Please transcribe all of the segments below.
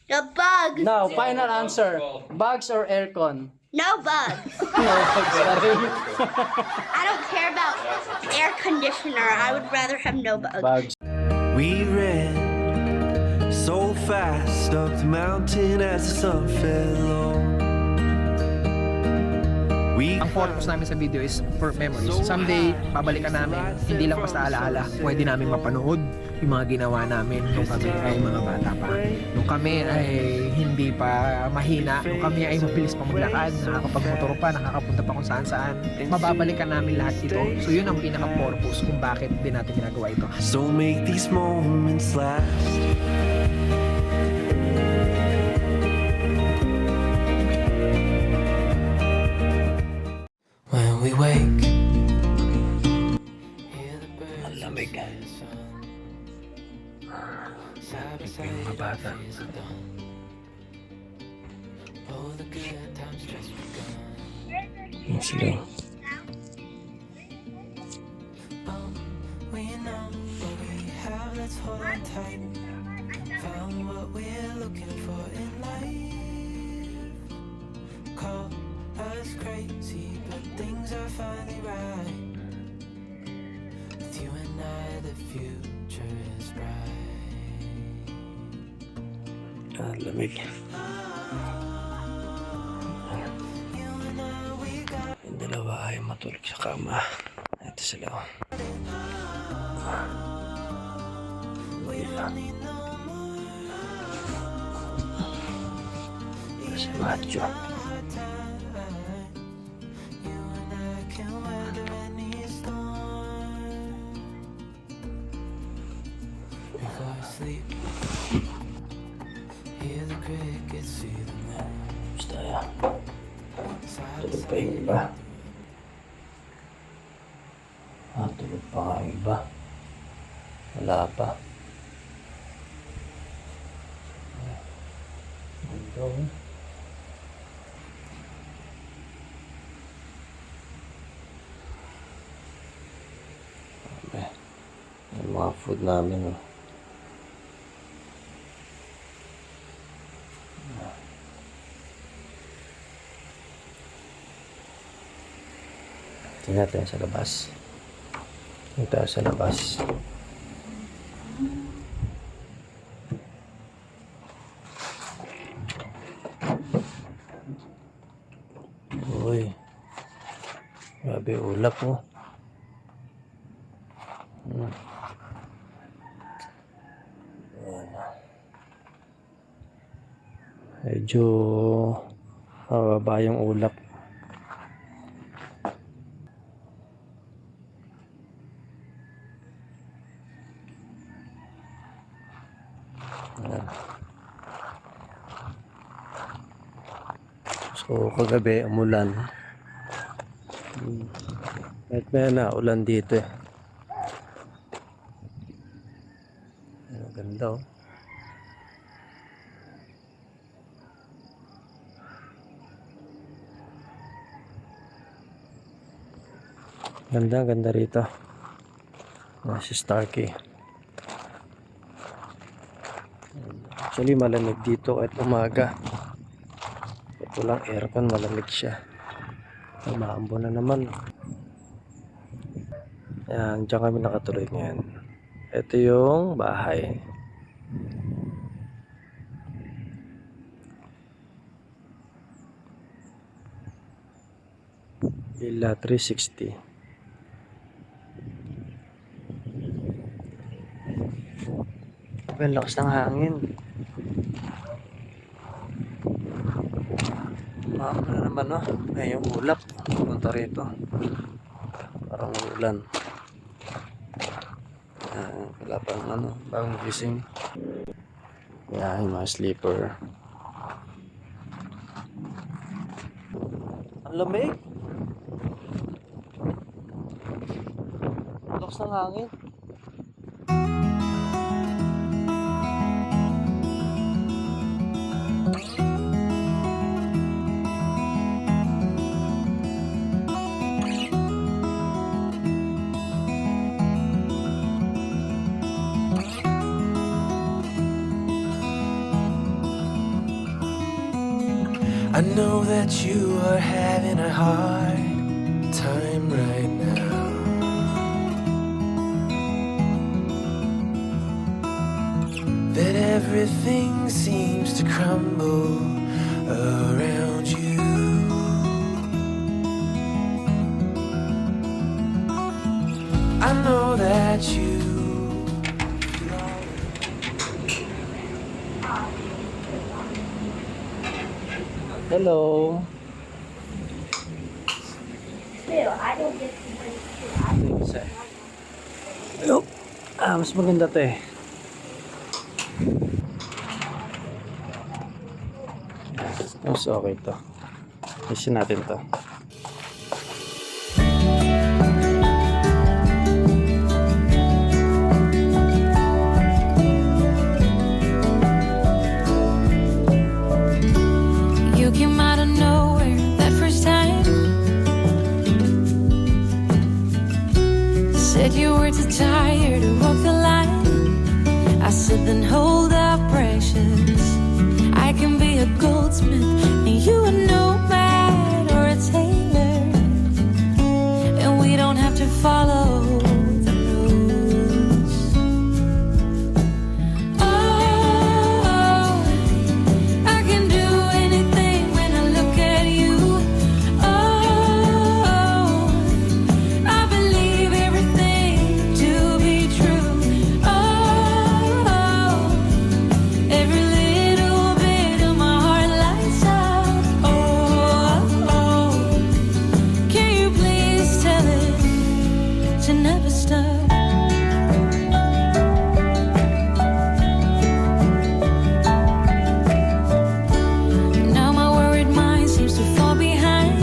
The bugs. Now, final answer. Bugs or aircon? No bugs. No bugs pa rin. I don't care about air conditioner. I would rather have no bugs. Bugs. We ran so fast up the mountain as the sun fell low. Ang purpose namin sa video is for memories. Someday, babalikan namin, hindi lang basta alaala. Pwede namin mapanood yung mga ginawa namin nung kami ay mga bata pa. Nung kami ay hindi pa mahina, nung kami ay mabilis pa maglakad, nakakapagmotor pa, nakakapunta pa kung saan-saan. Mababalikan namin lahat ito. So yun ang pinaka-purpose kung bakit din natin ginagawa ito. So make these moments last. When we wake, Ang lamig. Yung mga bata. Yan sila. we know what we have, let's hold on tight. Found what we're looking for in life. Call us crazy, but things are finally right. With you and I, the future is bright. Ang lamig. Yung dalawa ay matulog sa kama. Ito sila. Si Macho. Basta yan. Tulog pa yung iba. Tulog pa nga yung iba. Wala pa. Ito. Yung mga food namin. Tingnan natin sa labas. Ito sa labas. Uy. Grabe ulap mo. Medyo mababa yung ulap. So kagabi umulan. Kahit may na ulan dito eh. Ang ganda oh. Ganda rito. Si Starkey. Actually malamig dito kahit umaga. Kahit walang aircon, malamig siya. Maambo na naman. Ayan, dyan kami nakatuloy ngayon. Ito yung bahay. Villa 360. Ang lakas ng hangin. Maamo na naman no. Ay yung ulap. Punta rito. Parang ulan. Wala pang ano. Bagong gising. Yan yung mga sleeper. Ang lamig. Ang lakas ng hangin. I know that you are having a hard time right now. That everything seems to crumble around you. I know that you. Hello. Hello. Mas maganda to eh. Mas okay to. Isin natin to. You came out of nowhere that first time. Said you were too tired to walk the line. I said then hold up, precious. I can be a goldsmith and you a nomad or a tailor, and we don't have to follow the rules. Oh, I can do anything when I look at you. Oh, I believe everything to be true. Oh, every little bit of my heart lights up. Oh, can you please tell it to never stop? Now my worried mind seems to fall behind,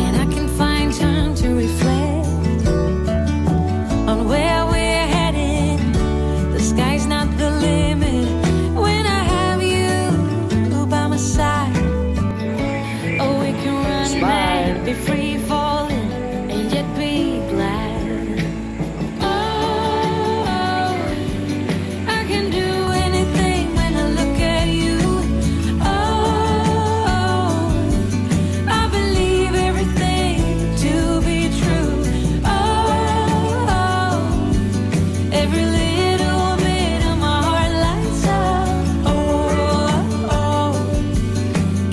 and I can find time to reflect on where we're headed. The sky's not the limit when I have you by my side. Oh, we can run mad, be free falling, and yet be glad. Oh, I can do anything when I look at you. Oh, I believe everything to be true. Oh, every little bit of my heart lights up. Oh,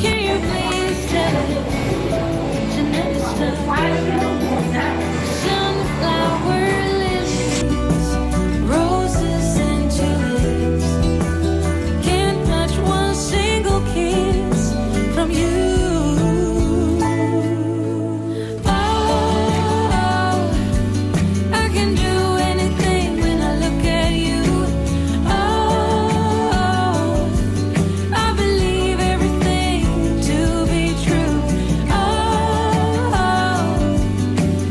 can you please tell it to never stop? Sunflower lilies, roses and tulips can't touch one single kiss from you. Oh, I can do anything when I look at you. Oh, I believe everything to be true. Oh,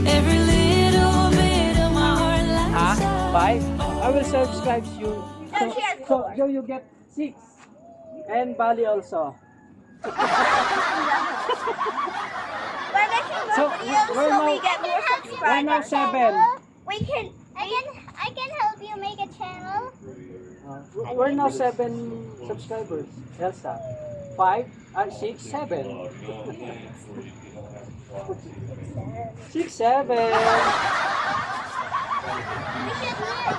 every little bit of my heart lights up. 5. I will subscribe you. No, she has So 4. you get 6. And Bali also. We're making more So, videos we're so now- we get more We're now subscribers. 7. We can. I can help you make a channel. We're now 7 subscribers. Elsa. 5, 6, 7. 6, 7. We should leave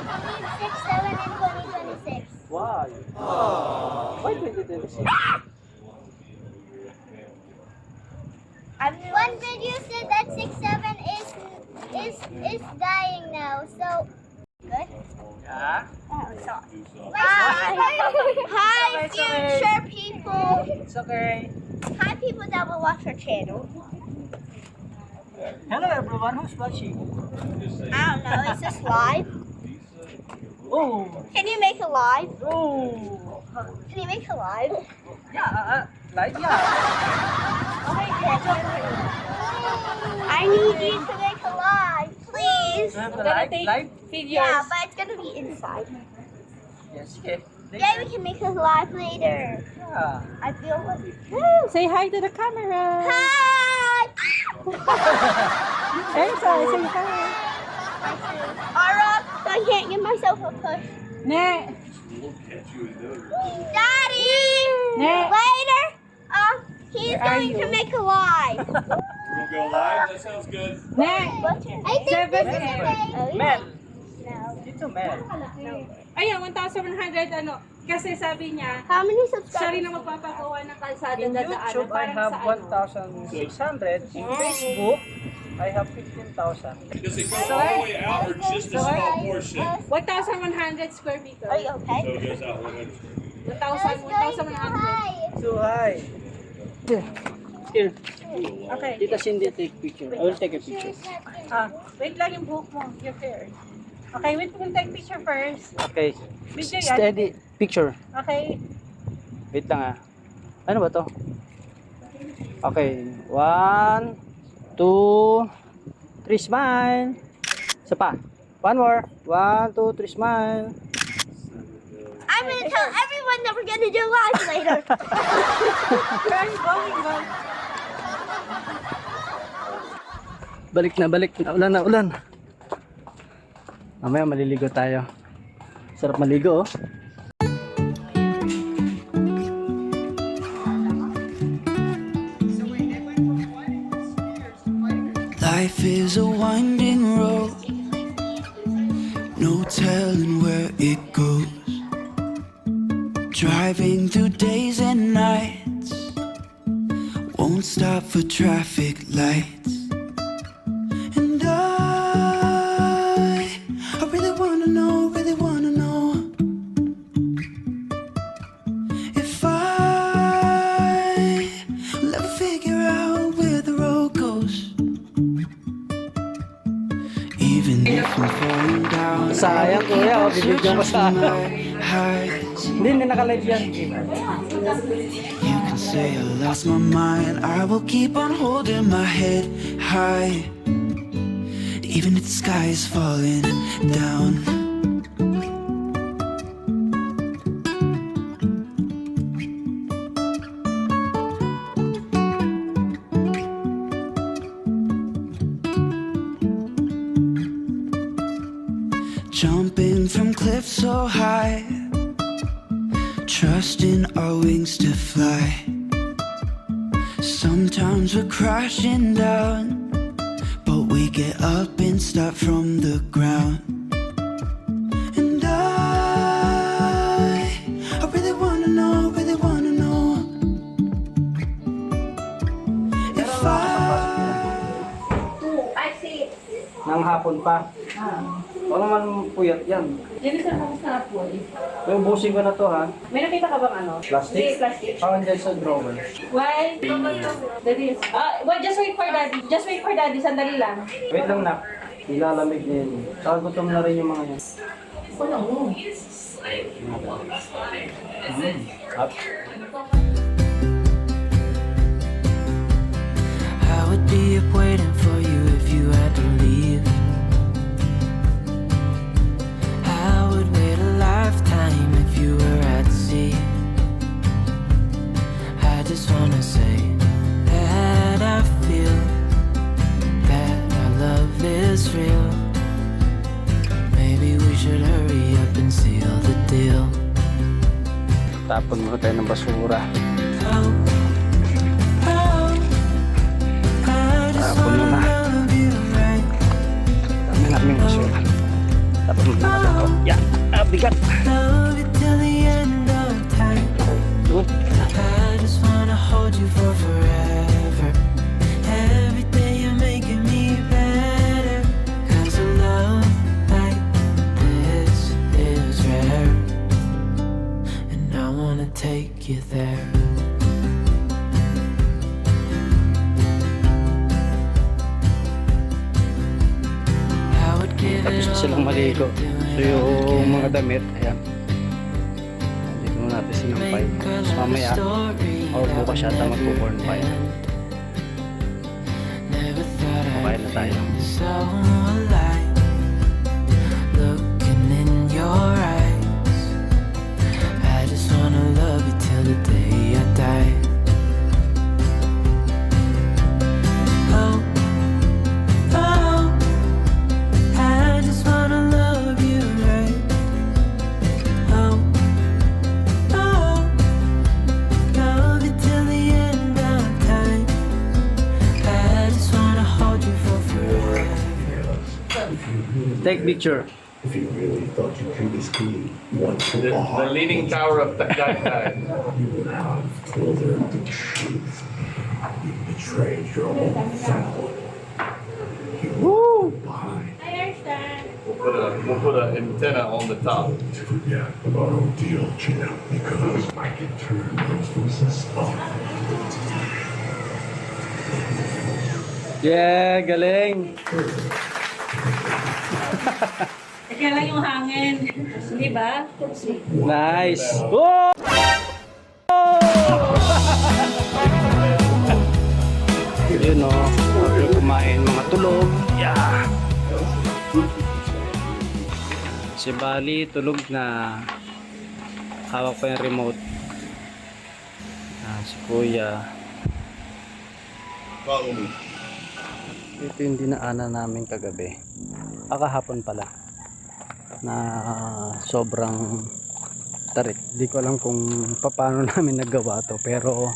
6, 7 in 2026. Why? Why 2026? One video said that 6, 7 is dying now. So good. Yeah. Hi, future people. It's okay. Hi, people that will watch our channel. Hello everyone, who's watching? I don't know. Is this live? Oh, Can you make a live? oh. Can you make a live? Yeah, like yeah. Okay, I need you to make a live, please. Like? Yeah, but it's gonna be inside. Yes, okay. Yeah, we can make a live later. Yeah. I feel like. Say hi to the camera. Hi! Elsa, say hi. Ara, I can't give myself a push. Ne. Dad, Later, he's going to make a live. We're gonna go live? That sounds good. I think this is okay. Mel. No. Dito, Mel. Ayan, 1,100 ano. Kasi sabi niya, How many siya subscribers? rin ang magpapagawa ng kalsada In na YouTube, I parang have sa ano. 1,600. In Facebook, I have 15,000. Does it go all the way out or just a small portion? 1,100 square meter. Are you okay? So it goes out 100. 1,100. Too high. Here, Okay. Tita Cindy take picture. I will take a picture. Wait lang yung buhok mo. Your hair. Okay, wait, we'll take picture first. Okay. Video yan. Steady. Picture. Okay. Wait lang ah. Ano ba to? Okay. 1, 2, 3, smile. Isa pa. One more. 1, 2, 3, smile. I'm going to tell everyone that we're going to do live later. Where are you going, guys? Balik na, balik. Naulan na, ulan. Mamaya maliligo tayo. Sarap maligo, oh. Life is a winding road, no telling where it goes. Driving through days and nights, won't stop for traffic lights. And I really wanna know, if I will ever figure out where the road goes. Even if I'm falling down, Sayang, kuya, oh, bibigyan ko sa highs. Hindi nakalive yan. You can say I lost my mind, I will keep on holding my head high, even if the sky is falling down. Jumping from cliffs so high, trusting our wings to fly. Sometimes we're crashing down, but we get up and start from the ground. And I really wanna know, if Nang hapon pa. Ano naman puyat yan? Jennifer, kamusta na po? Ubusin ko na to, ha? May nakita ka bang ano? Plastic? Hindi, plastic. Andyan sa drawer. Why? That is. Well, just wait for daddy. Just wait for daddy. Sandali lang. Wait lang, nak. Nilalamig na yun. Saka gutom na rin yung mga yan. Wala mo. Up. I would be up waiting for you if you had to leave. I would wait a lifetime if you were at sea. I just wanna say that I feel that our love is real. Maybe we should hurry up and seal the deal. Tapon muna tayo ng basura. Oh, oh, I just Tapon wanna muna. love you right. Dami namin basura. Tapon muna natin to. Yan. Bigat. Love you till the end of time. I just wanna hold you for forever. Every day you're making me better. 'Cause a love like this is rare, and I wanna take you there. I would give Tapos it na silang all maligo. away to do So it all yung mga again. damit, ayan. Dito muna natin sinampay. Tapos mamaya, or bukas yata magpo-born pa yan. Kumain na tayo. So alive, looking in your eyes. I just wanna love you till the day I die. Oh, oh, I just wanna love you right. Oh, oh, Take picture. If you really thought you could escape one The leaning tower of Calaca. you would have told her the truth. You betrayed your own family. You were behind I understand. We'll put an antenna on the top. to forget our ordeal, Gina, because I can turn those voices off. Yeah, galing. Kaya lang yung hangin. Di ba? Nice. Oh! Yun o, after kumain mga tulog. Yeah. Si Bali tulog na. Hawak pa yung remote. Si Kuya. Ito yung dinaanan namin kagabi. Kahapon pala. Na sobrang tarik. Di ko alam kung paano namin nagawa to, pero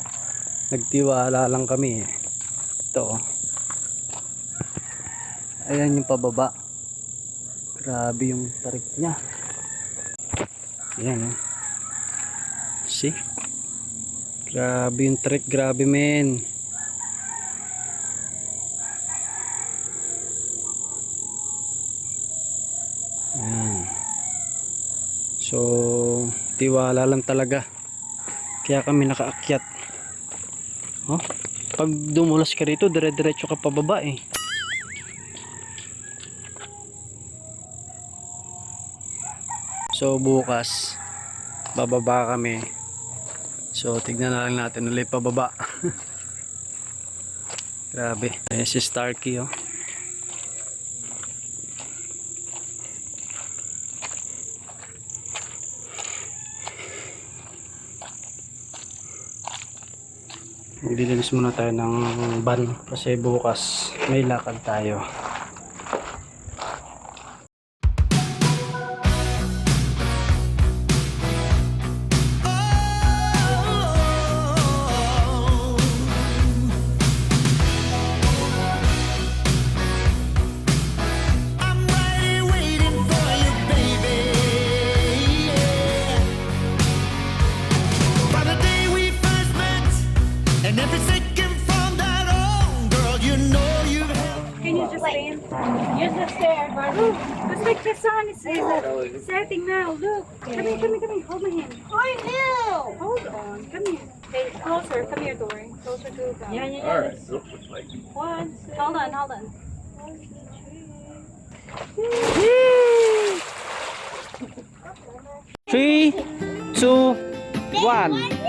nagtiwala lang kami. Ito. Ayan yung pababa. Grabe yung tarik niya. Ayan. See? Grabe yung tarik. Grabe men. Ayan. So, tiwala lang talaga. Kaya kami nakaakyat. Oh, pag dumulas ka rito, dire-diretso ka pababa eh. So, bukas bababa kami. So, tignan na lang natin ulit pababa. Grabe. Ayan si Starkey oh. Maglilinis muna tayo ng van kasi bukas may lakad tayo. Use the stair, Bardo. Just like the sun is setting now. Look. Come here. Hold my hand. I knew. Hold on. Come here. Hey, closer. Come here, Dory. Closer to the ground. Yeah. All right. One. Hold on. 3, 2, 1.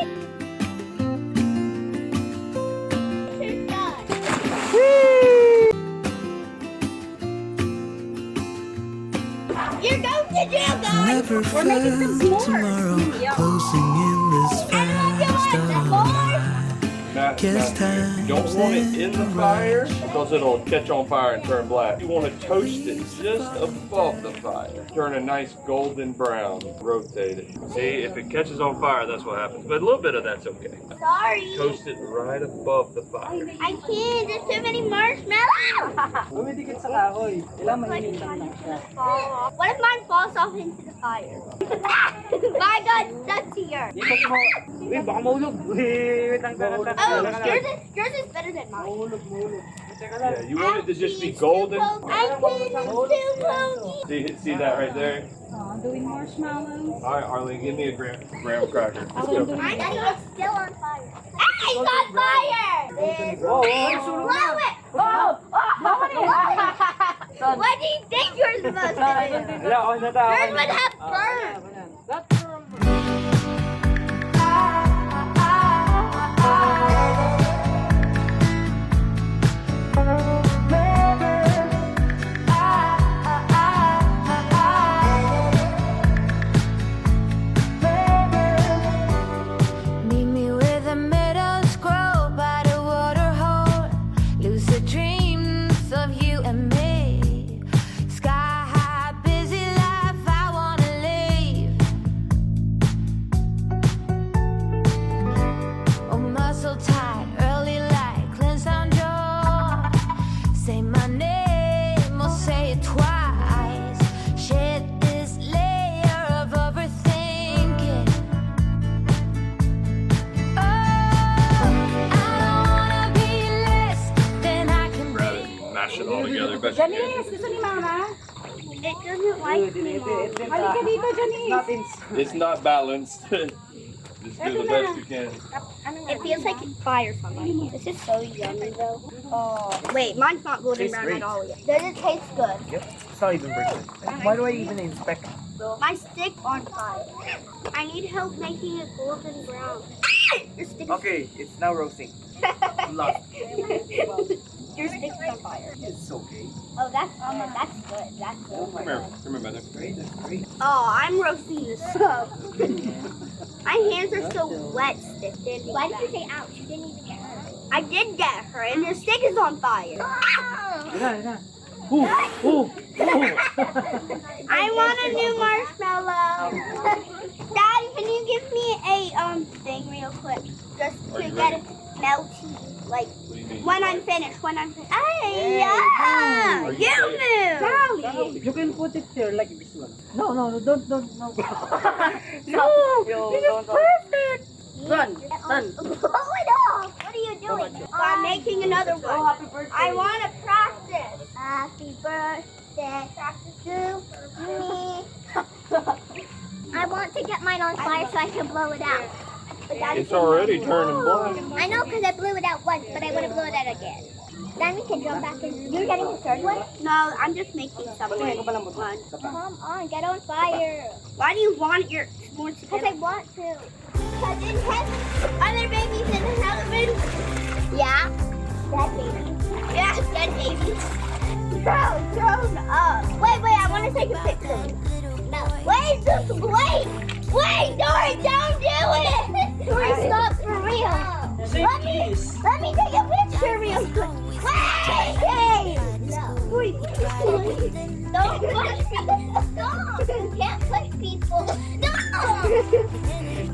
You're going to jail, guys. Never We're making some felt s'mores. tomorrow Yeah. closing in this fast Matt, Guess you don't want it in the fire because it'll catch on fire and turn black. You want to toast it just above the fire. Turn a nice golden brown. Rotate it. See, if it catches on fire, that's what happens. But a little bit of that's okay. Sorry. Toast it right above the fire. I can't. There's too many marshmallows. Dumidikit sa kahoy. Kailangan mainitan lang siya. What if mine falls off into the fire? My God, stuck here. Uy, baka maulog. Wait lang. Oh, yours is better than mine. Yeah, you want it to just be golden. I can't. See that right there? Doing marshmallows. All right, Arlene, give me a graham cracker. Let's go. I think it's still on fire. Ah, it's on fire! Blow it! What do you think you're supposed to do? Yours would have burned. Meet me where the meadows grow by the water hole. Lucid dreams of you and me. Sky high, busy life I wanna live. best you can. Janice, gusto ni Mama? It doesn't like me, Mom. Halika dito, Janice. It's not balanced. Just do the best you can. It feels like fire something. This is so yummy though. Oh, wait, mine's not golden brown at all yet. Does it taste good? Yep. It's not even burnt. Why do I even inspect? My stick on fire. I need help making it golden brown. Your stick is Okay, it's now roasting. Lost. Your stick's on fire. It's okay. Oh, that's good. That's good. Come here, mother. Oh, I'm roasting this stuff. My hands are so wet, stick. Why did you say ouch? You didn't even get hurt. I did get hurt, and your stick is on fire. I want a new marshmallow. Daddy, can you give me a thing real quick, just to get it melty, like What do you mean? when I'm finished. Hey, yeah, you move. Daddy. You can put it here like this one. No, don't. No. No, this is perfect. Son. Blow it off. What are you doing? I'm making another one. Happy birthday. I want to practice. Happy birthday to me. I want to get mine on fire so I can blow it out. But Daddy It's said already no. turning black. I know because I blew it out once, but I want to blow it out again. Then we can jump back in. You're getting the third one? No, I'm just making something. Come on, get on fire. Why do you want your s'mores? Because I want to. Because in heaven, other babies in heaven. Yeah. Dead babies. Yeah, dead babies. Grown up. Wait, I want to take a picture. No. Wait, Dory, don't do it. Dory, stop for real. Let me take a picture real quick. Wait! Dory, please. Don't push people. Stop. You can't push people. No!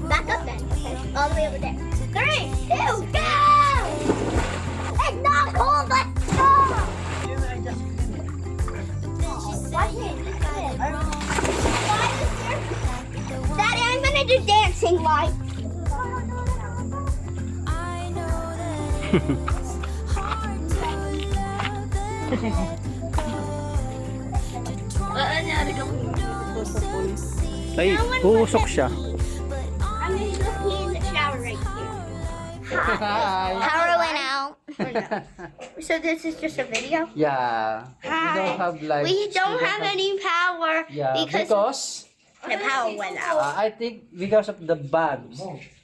Back up then. Okay. All the way over there. 3, 2, go! It's not cold, let's go! Watch me. Daddy, I'm gonna do dancing lights. Ay, uusok siya. I'm gonna go pee in the shower right here. Hi. Power went out. So this is just a video? Yeah. Hi. We don't have live. We don't have any power Yeah, because the power went out. I think because of the bugs.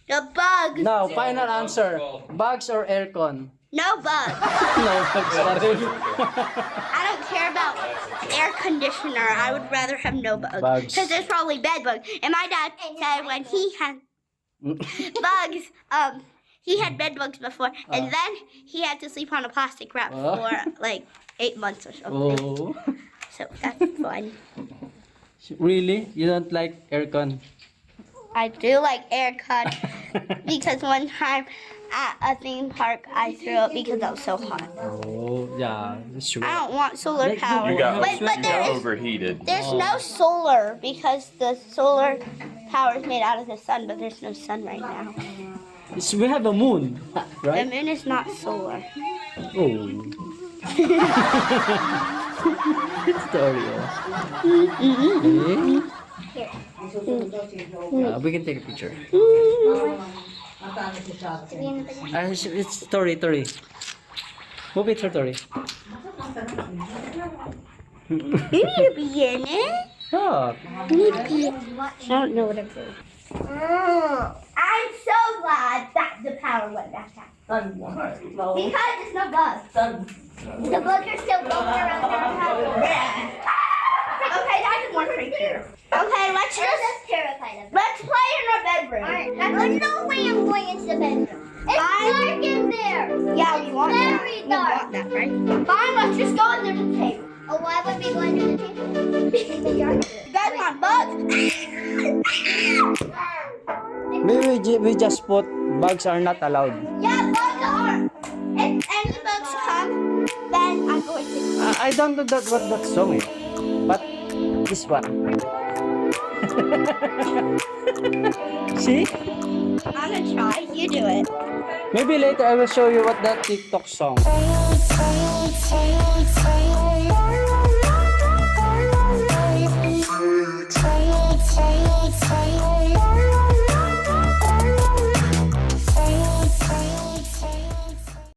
The bugs. Now, final answer. Bugs or aircon? No bugs. No bugs pa rin. I don't care about air conditioner. I would rather have no bugs. Bugs. Because there's probably bed bugs. And my dad said when he had bugs, he had bed bugs before, and then he had to sleep on a plastic wrap for like 8 months or something. Oh. So that's fun. Really? You don't like aircon? I do like aircon because one time at a theme park I threw up because I was so hot. Oh, yeah. That's true. I don't want solar Like, power. You got, But you there got is overheated. there's no solar because the solar power is made out of the sun, but there's no sun right now. We have a moon, The right? moon is not solar. Oh. Story. Here. We can take a picture. It's Tori. Move it for Tori. You need to be in it. Oh. You need to be in it. I don't know what I'm doing. I'm so glad that the power went back out. Because there's no bugs. The bugs are still going around their house. Okay, that's one picture. Okay, let's play in our bedroom. There's no way I'm going into the bedroom. It's dark in there. Yeah, we want that. Very dark. We want that, right? Fine, let's just go under the table. Oh, why would we go under the table? You guys want bugs? Maybe we just put bugs are not allowed. Yeah, bugs are. If any bugs come, then I'm going to. I don't know what that song is, but this one. See? I'm gonna try. You do it. Maybe later I will show you what that TikTok song.